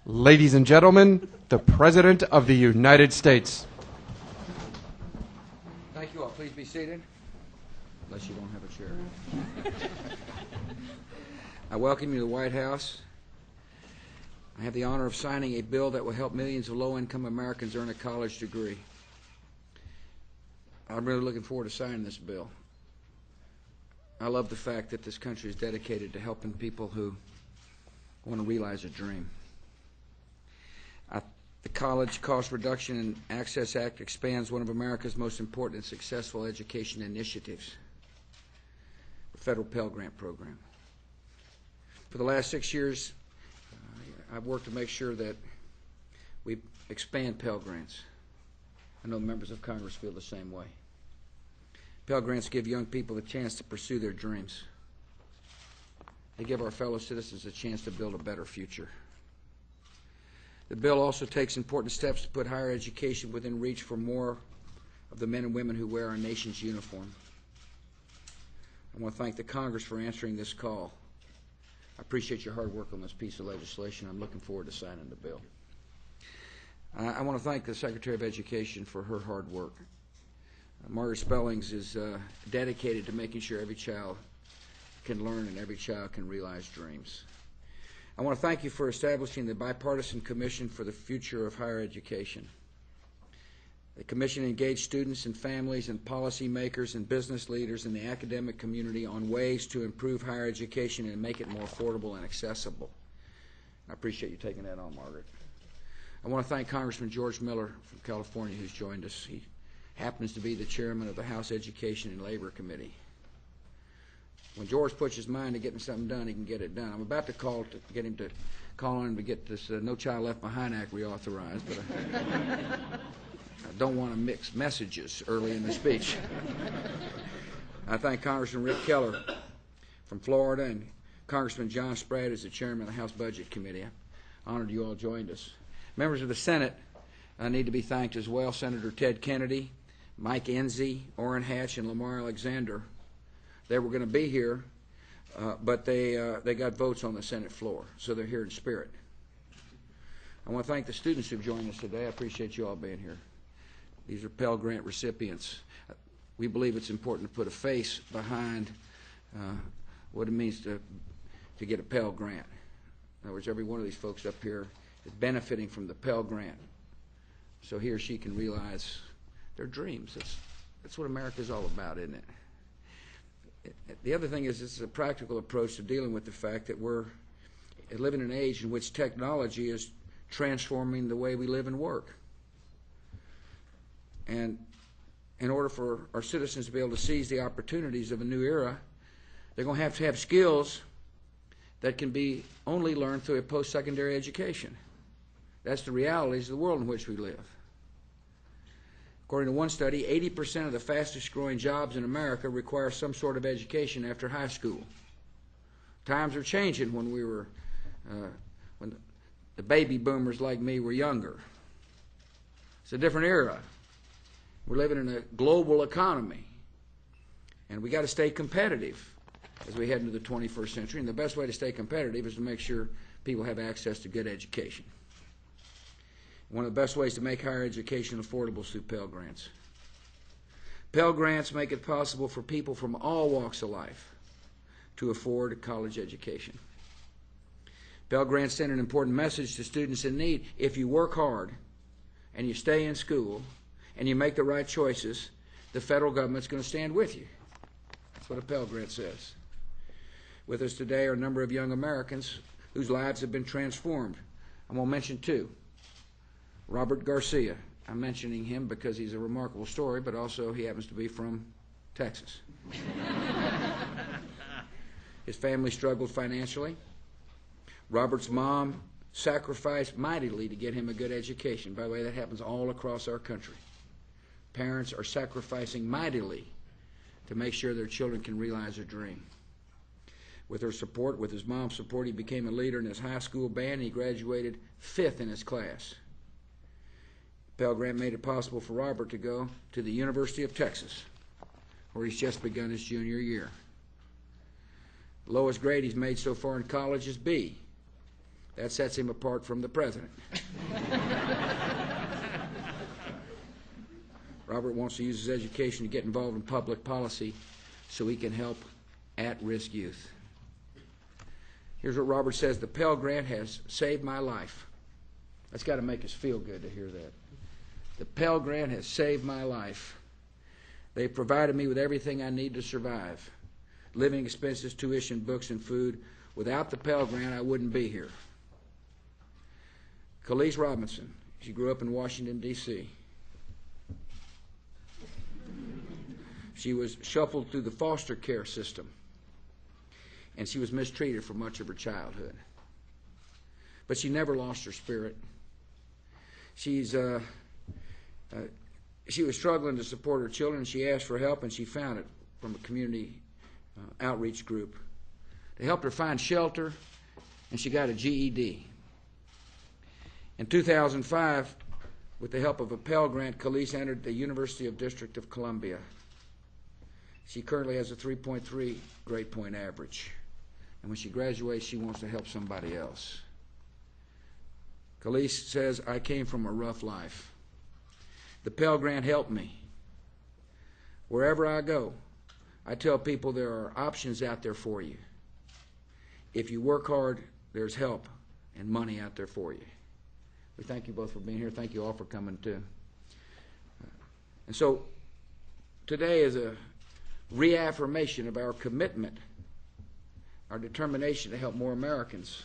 Ladies and gentlemen, the President of the United States. Thank you all. Please be seated, unless you don't have a chair. I welcome you to the White House. I have the honor of signing a bill that will help millions of low-income Americans earn a college degree. I'm really looking forward to signing this bill. I love the fact that this country is dedicated to helping people who want to realize a dream. The College Cost Reduction and Access Act expands one of America's most important and successful education initiatives, the federal Pell Grant program. For the last 6 years, I've worked to make sure that we expand Pell Grants. I know members of Congress feel the same way. Pell Grants give young people the chance to pursue their dreams. They give our fellow citizens a chance to build a better future. The bill also takes important steps to put higher education within reach for more of the men and women who wear our nation's uniform. I want to thank the Congress for answering this call. I appreciate your hard work on this piece of legislation. I'm looking forward to signing the bill. I want to thank the Secretary of Education for her hard work. Margaret Spellings is dedicated to making sure every child can learn and every child can realize dreams. I want to thank you for establishing the Bipartisan Commission for the Future of Higher Education. The Commission engaged students and families and policymakers and business leaders in the academic community on ways to improve higher education and make it more affordable and accessible. I appreciate you taking that on, Margaret. I want to thank Congressman George Miller from California, who's joined us. He happens to be the chairman of the House Education and Labor Committee. When George puts his mind to getting something done, he can get it done. I'm about to get him to call on him to get this No Child Left Behind Act reauthorized, but I don't want to mix messages early in the speech. I thank Congressman Rick Keller from Florida and Congressman John Spratt as the chairman of the House Budget Committee. I'm honored you all joined us. Members of the Senate need to be thanked as well. Senator Ted Kennedy, Mike Enzi, Orrin Hatch, and Lamar Alexander. They were going to be here, but they got votes on the Senate floor, so they're here in spirit. I want to thank the students who've joined us today. I appreciate you all being here. These are Pell Grant recipients. We believe it's important to put a face behind what it means to get a Pell Grant. In other words, every one of these folks up here is benefiting from the Pell Grant, so he or she can realize their dreams. That's what America's all about, isn't it? The other thing is this is a practical approach to dealing with the fact that we're living in an age in which technology is transforming the way we live and work. And in order for our citizens to be able to seize the opportunities of a new era, they're going to have skills that can be only learned through a post-secondary education. That's the realities of the world in which we live. According to one study, 80% of the fastest growing jobs in America require some sort of education after high school. Times are changing when when the baby boomers like me were younger. It's a different era. We're living in a global economy, and we got to stay competitive as we head into the 21st century. And the best way to stay competitive is to make sure people have access to good education. One of the best ways to make higher education affordable is through Pell Grants. Pell Grants make it possible for people from all walks of life to afford a college education. Pell Grants send an important message to students in need. If you work hard and you stay in school and you make the right choices, the federal government's going to stand with you. That's what a Pell Grant says. With us today are a number of young Americans whose lives have been transformed. I'm going to mention two. Robert Garcia. I'm mentioning him because he's a remarkable story, but also he happens to be from Texas. His family struggled financially. Robert's mom sacrificed mightily to get him a good education. By the way, that happens all across our country. Parents are sacrificing mightily to make sure their children can realize their dream. With her support, with his mom's support, he became a leader in his high school band. He graduated 5th in his class. Pell Grant made it possible for Robert to go to the University of Texas, where he's just begun his junior year. The lowest grade he's made so far in college is B. That sets him apart from the president. Robert wants to use his education to get involved in public policy so he can help at-risk youth. Here's what Robert says: the Pell Grant has saved my life. That's got to make us feel good to hear that. The Pell Grant has saved my life. They've provided me with everything I need to survive. Living expenses, tuition, books, and food. Without the Pell Grant, I wouldn't be here. Khalees Robinson, she grew up in Washington, D.C. She was shuffled through the foster care system, and she was mistreated for much of her childhood. But she never lost her spirit. She was struggling to support her children. She asked for help, and she found it from a community outreach group. They helped her find shelter, and she got a GED. In 2005, with the help of a Pell Grant, Khalees entered the University of District of Columbia. She currently has a 3.3 grade point average. And when she graduates, she wants to help somebody else. Khalees says, I came from a rough life. The Pell Grant helped me. Wherever I go, I tell people there are options out there for you. If you work hard, there's help and money out there for you. We thank you both for being here. Thank you all for coming, too. And so today is a reaffirmation of our commitment, our determination to help more Americans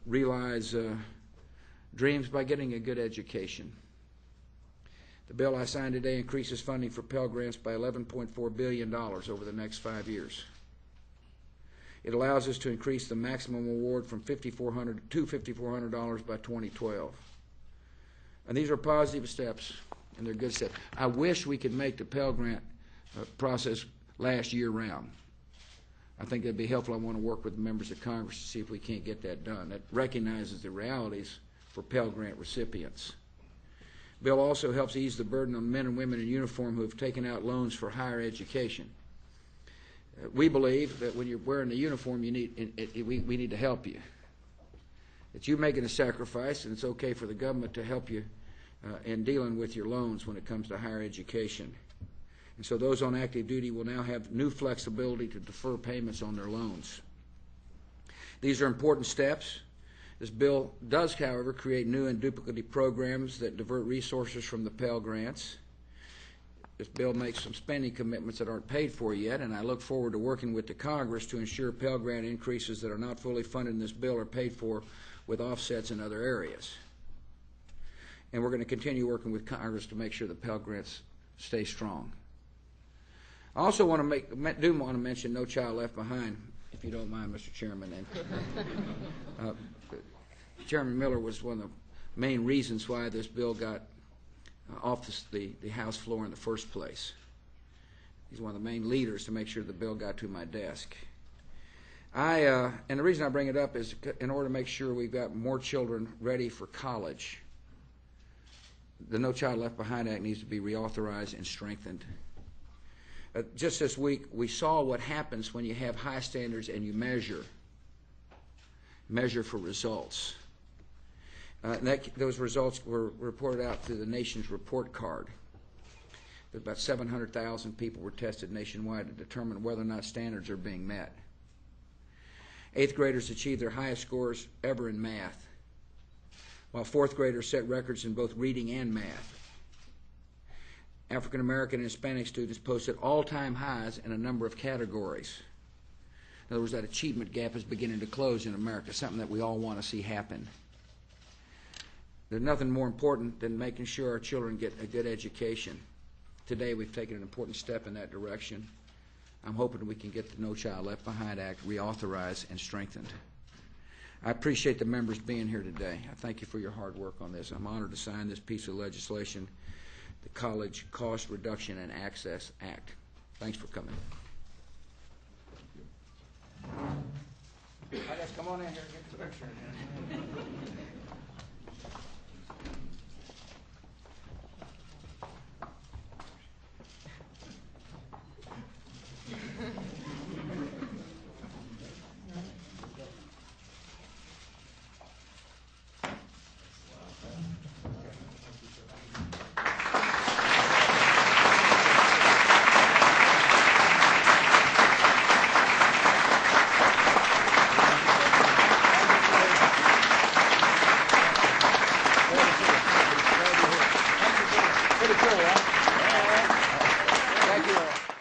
realize dreams by getting a good education. The bill I signed today increases funding for Pell Grants by $11.4 billion over the next 5 years. It allows us to increase the maximum award from $5,400 to $5,400 by 2012. And these are positive steps, and they're good steps. I wish we could make the Pell Grant process last year-round. I think that'd be helpful. I want to work with members of Congress to see if we can't get that done. That recognizes the realities for Pell Grant recipients. The bill also helps ease the burden on men and women in uniform who have taken out loans for higher education. We believe that when you're wearing the uniform, we need to help you. That you're making a sacrifice, and it's okay for the government to help you in dealing with your loans when it comes to higher education. And so those on active duty will now have new flexibility to defer payments on their loans. These are important steps. This bill does, however, create new and duplicative programs that divert resources from the Pell Grants. This bill makes some spending commitments that aren't paid for yet, and I look forward to working with the Congress to ensure Pell Grant increases that are not fully funded in this bill are paid for with offsets in other areas. And we're going to continue working with Congress to make sure the Pell Grants stay strong. I also want to mention No Child Left Behind, if you don't mind, Mr. Chairman. And, Chairman Miller was one of the main reasons why this bill got off the House floor in the first place. He's one of the main leaders to make sure the bill got to my desk. And the reason I bring it up is in order to make sure we've got more children ready for college. The No Child Left Behind Act needs to be reauthorized and strengthened. Just this week, we saw what happens when you have high standards and you measure for results. Those results were reported out through the nation's report card. About 700,000 people were tested nationwide to determine whether or not standards are being met. 8th graders achieved their highest scores ever in math, while 4th graders set records in both reading and math. African American and Hispanic students posted all-time highs in a number of categories. In other words, that achievement gap is beginning to close in America, something that we all want to see happen. There's nothing more important than making sure our children get a good education. Today we've taken an important step in that direction. I'm hoping we can get the No Child Left Behind Act reauthorized and strengthened. I appreciate the members being here today. I thank you for your hard work on this. I'm honored to sign this piece of legislation, the College Cost Reduction and Access Act. Thanks for coming. I guess come on in here and get the picture.